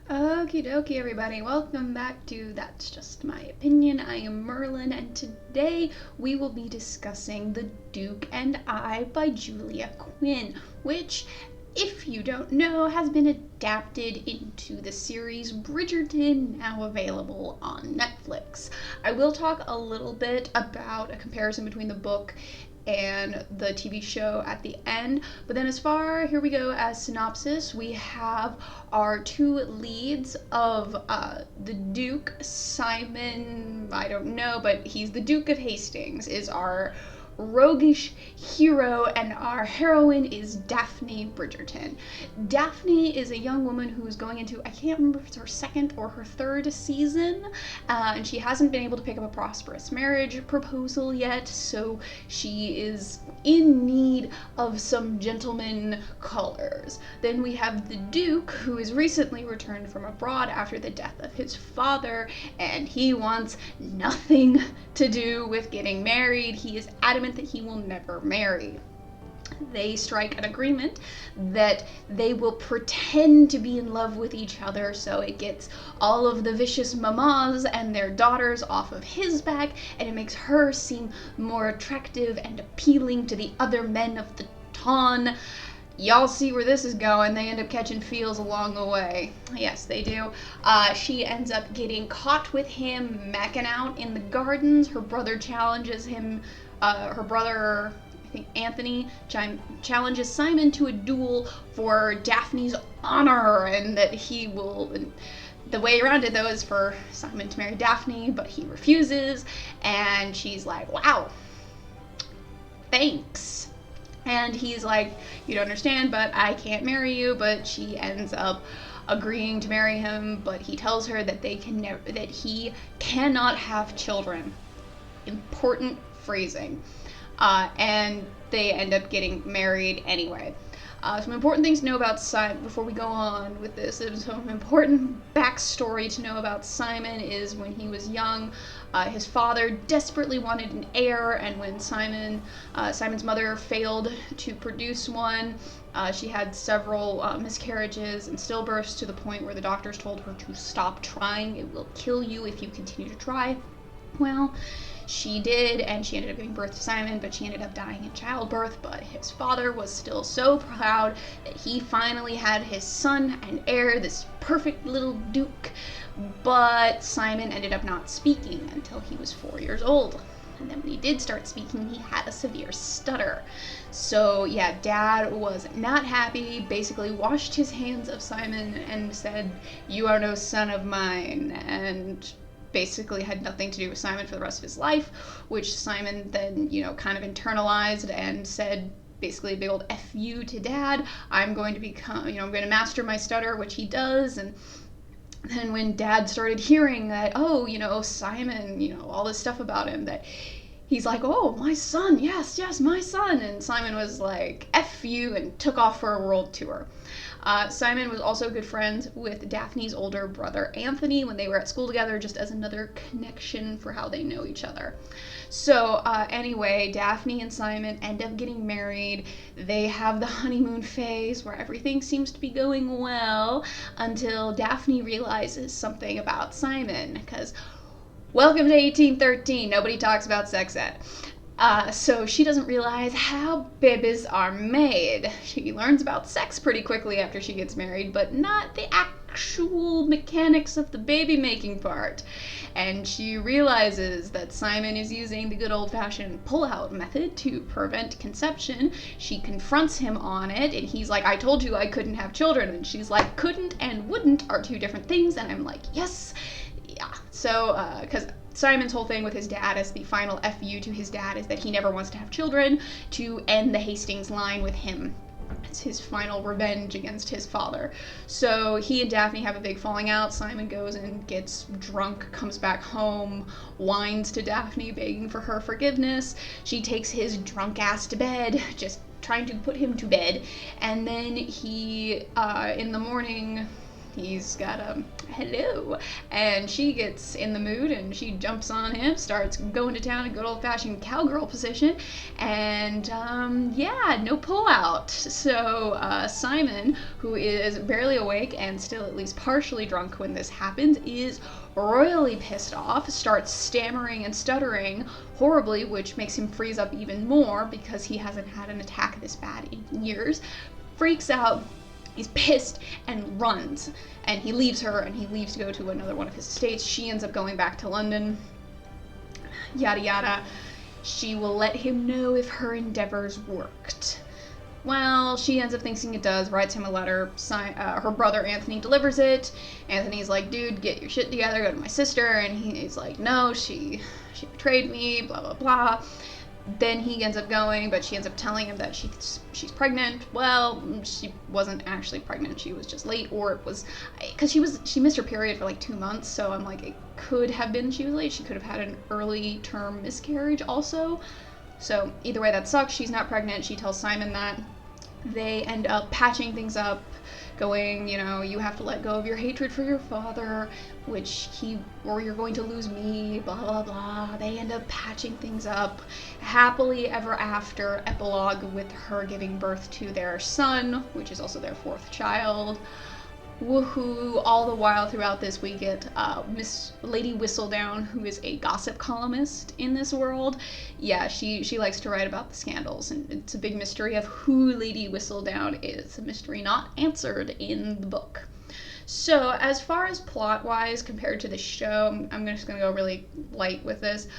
Okie dokie, everybody. Welcome back to That's Just My Opinion. I am Merlin, and today we will be discussing The Duke and I by Julia Quinn, which, if you don't know, has been adapted into the series Bridgerton, now available on Netflix. I will talk a little bit about a comparison between the book and the TV show at the end. But then here we go as synopsis. We have our two leads of the Duke, Simon, I don't know, but he's the Duke of Hastings, is our roguish hero, and our heroine is Daphne Bridgerton. Daphne is a young woman who is going into, I can't remember if it's her second or her third season, and she hasn't been able to pick up a prosperous marriage proposal yet, so she is in need of some gentleman callers. Then we have the Duke, who has recently returned from abroad after the death of his father, and he wants nothing to do with getting married. He is adamant that he will never marry. They strike an agreement that they will pretend to be in love with each other, so it gets all of the vicious mamas and their daughters off of his back, and it makes her seem more attractive and appealing to the other men of the town. Y'all see where this is going. They end up catching feels along the way. Yes, they do. She ends up getting caught with him macking out in the gardens. Her brother challenges him. Her brother, I think Anthony, challenges Simon to a duel for Daphne's honor, and that he will... The way around it, though, is for Simon to marry Daphne, but he refuses, and she's like, wow, thanks. And he's like, you don't understand, but I can't marry you. But she ends up agreeing to marry him, but he tells her that he cannot have children. Important phrasing. And they end up getting married anyway. Some important things to know about Simon before we go on with this. Some important backstory to know about Simon is when he was young, his father desperately wanted an heir, and when Simon's mother failed to produce one, she had several miscarriages and stillbirths, to the point where the doctors told her to stop trying. It will kill you if you continue to try. Well, she did, and she ended up giving birth to Simon, but she ended up dying in childbirth. But his father was still so proud that he finally had his son and heir, this perfect little Duke. But Simon ended up not speaking until he was 4 years old. And then when he did start speaking, he had a severe stutter. So yeah, Dad was not happy, basically washed his hands of Simon and said, "You are no son of mine," and basically had nothing to do with Simon for the rest of his life, which Simon then, kind of internalized and said basically a big old F you to Dad. I'm going to master my stutter, which he does. And then when Dad started hearing that, Simon, all this stuff about him, that he's like, oh, my son, yes, my son. And Simon was like, F you, and took off for a world tour. Simon was also good friends with Daphne's older brother Anthony when they were at school together, just as another connection for how they know each other. So anyway, Daphne and Simon end up getting married. They have the honeymoon phase where everything seems to be going well, until Daphne realizes something about Simon, because welcome to 1813, nobody talks about sex ed. So she doesn't realize how babies are made. She learns about sex pretty quickly after she gets married, but not the actual mechanics of the baby making part. And she realizes that Simon is using the good old-fashioned pull-out method to prevent conception. She confronts him on it, and he's like, I told you I couldn't have children. And she's like, couldn't and wouldn't are two different things. And I'm like, yes. Yeah. So, because Simon's whole thing with his dad as the final FU to his dad is that he never wants to have children, to end the Hastings line with him. It's his final revenge against his father. So he and Daphne have a big falling out. Simon goes and gets drunk, comes back home, whines to Daphne, begging for her forgiveness. She takes his drunk ass to bed, just trying to put him to bed. And then he, in the morning, he's got a hello, and she gets in the mood and she jumps on him, starts going to town in good old-fashioned cowgirl position, and yeah, no pullout. So Simon, who is barely awake and still at least partially drunk when this happens, is royally pissed off, starts stammering and stuttering horribly, which makes him freeze up even more because he hasn't had an attack this bad in years. Freaks out, he's pissed, and runs. And he leaves her, and he leaves to go to another one of his estates. She ends up going back to London. Yada yada. She will let him know if her endeavors worked. Well, she ends up thinking it does, writes him a letter. Her brother Anthony delivers it. Anthony's like, dude, get your shit together, go to my sister. And he's like, no, she betrayed me, blah, blah, blah. Then he ends up going, but she ends up telling him that she's pregnant. Well, she wasn't actually pregnant, she was just late, or it was, because she missed her period for like 2 months, so I'm like, it could have been she was late. She could have had an early term miscarriage also. So either way, that sucks. She's not pregnant. She tells Simon that. They end up patching things up, going, you know, you have to let go of your hatred for your father, or you're going to lose me, blah, blah, blah. They end up patching things up. Happily ever after, epilogue with her giving birth to their son, which is also their 4th child. Woohoo! All the while throughout this we get Miss Lady Whistledown, who is a gossip columnist in this world. Yeah, she likes to write about the scandals, and it's a big mystery of who Lady Whistledown is. A mystery not answered in the book. So as far as plot-wise compared to the show, I'm just going to go really light with this.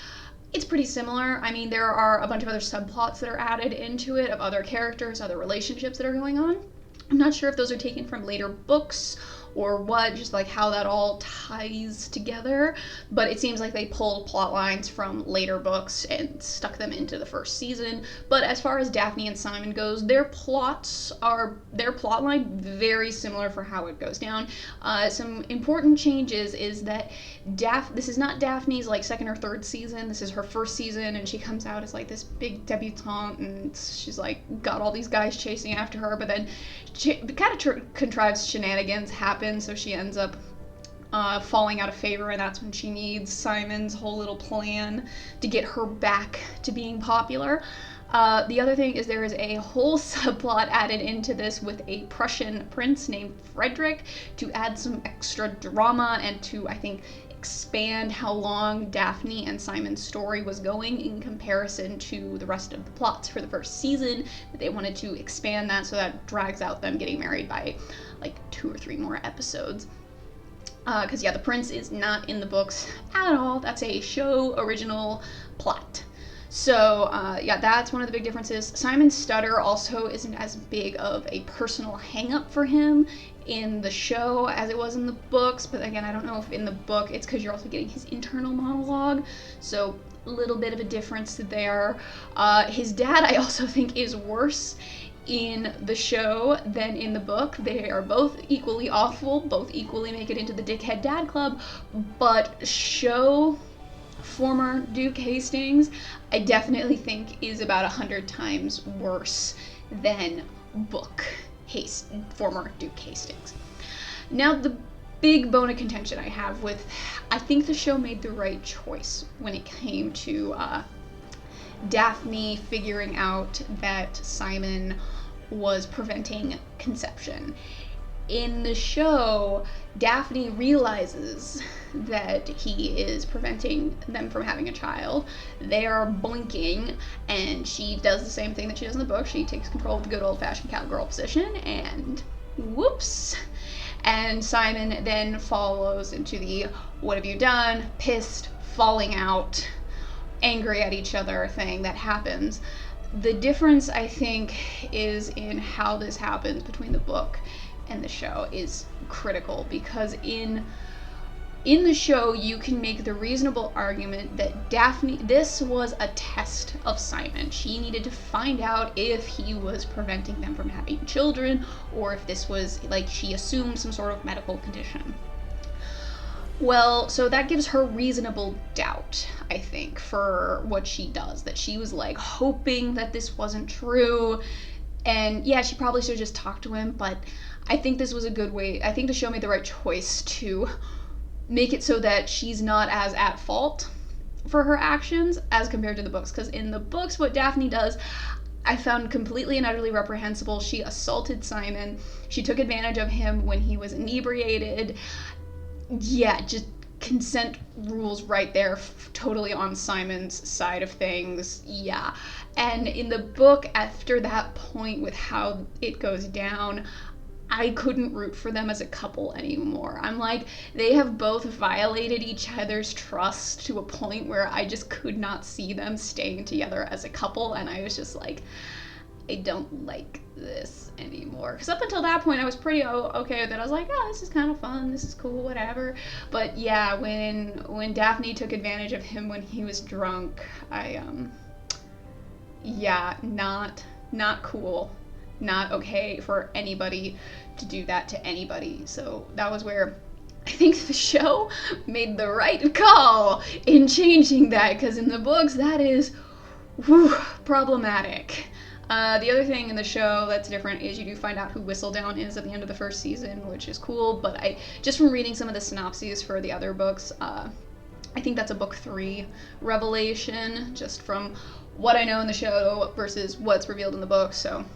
It's pretty similar. I mean, there are a bunch of other subplots that are added into it, of other characters, other relationships that are going on. I'm not sure if those are taken from later books or what, just like how that all ties together, but it seems like they pulled plot lines from later books and stuck them into the first season. But as far as Daphne and Simon goes, their plot line very similar for how it goes down. Some important changes is that this is not Daphne's like 2nd or 3rd season. This is her 1st season, and she comes out as like this big debutante, and she's like got all these guys chasing after her, but then she kind of contrives shenanigans happen, so she ends up falling out of favor, and that's when she needs Simon's whole little plan to get her back to being popular. The other thing is there is a whole subplot added into this with a Prussian prince named Frederick to add some extra drama and to, I think, expand how long Daphne and Simon's story was going in comparison to the rest of the plots for the 1st season. They wanted to expand that, so that drags out them getting married by like 2 or 3 more episodes. Because yeah, the prince is not in the books at all. That's a show original plot. So yeah, that's one of the big differences. Simon's stutter also isn't as big of a personal hang-up for him in the show as it was in the books, but again, I don't know if in the book it's because you're also getting his internal monologue, so a little bit of a difference there. His dad, I also think, is worse in the show than in the book. They are both equally awful, both equally make it into the Dickhead Dad Club, but show former Duke Hastings, I definitely think is about 100 times worse than book former Duke Hastings. Now, the big bone of contention I have with, I think the show made the right choice when it came to Daphne figuring out that Simon was preventing conception. In the show, Daphne realizes that he is preventing them from having a child. They are blinking, and she does the same thing that she does in the book. She takes control of the good old-fashioned cowgirl position, and whoops. And Simon then follows into the what have you done, pissed, falling out, angry at each other thing that happens. The difference, I think, is in how this happens between the book and the show is critical, because in the show you can make the reasonable argument that Daphne, this was a test of Simon. She needed to find out if he was preventing them from having children, or if this was, like, she assumed some sort of medical condition. Well, so that gives her reasonable doubt, I think, for what she does, that she was like hoping that this wasn't true. And yeah, she probably should have just talked to him, but I think this was a good way. I think the show made the right choice to make it so that she's not as at fault for her actions as compared to the books. Because in the books, what Daphne does, I found completely and utterly reprehensible. She assaulted Simon. She took advantage of him when he was inebriated. Yeah, just consent rules right there, totally on Simon's side of things. Yeah. And in the book, after that point with how it goes down, I couldn't root for them as a couple anymore. I'm like, they have both violated each other's trust to a point where I just could not see them staying together as a couple, and I was just like, I don't like this anymore. Because up until that point, I was pretty okay with it. I was like, oh, this is kind of fun, this is cool, whatever. But yeah, when Daphne took advantage of him when he was drunk, yeah, not cool. Not okay for anybody to do that to anybody. So that was where I think the show made the right call in changing that, because in the books that is problematic. The other thing in the show that's different is you do find out who Whistledown is at the end of the first season, which is cool, but I just from reading some of the synopses for the other books, I think that's a book 3 revelation, just from what I know in the show versus what's revealed in the book. So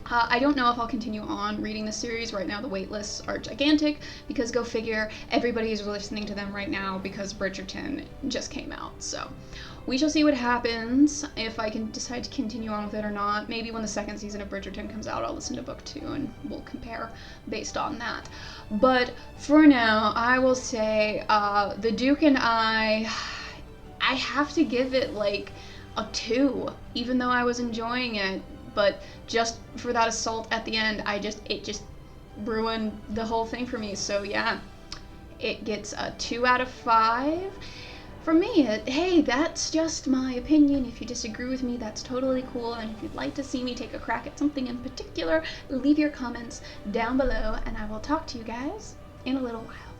I don't know if I'll continue on reading this series. Right now the wait lists are gigantic, because go figure, everybody is listening to them right now because Bridgerton just came out. So we shall see what happens, if I can decide to continue on with it or not. Maybe when the second season of Bridgerton comes out, I'll listen to book 2 and we'll compare based on that. But for now, I will say The Duke and I have to give it like a 2, even though I was enjoying it. But just for that assault at the end, it just ruined the whole thing for me. So yeah, it gets a 2 out of 5 for me. Hey, that's just my opinion. If you disagree with me, that's totally cool. And if you'd like to see me take a crack at something in particular, leave your comments down below, and I will talk to you guys in a little while.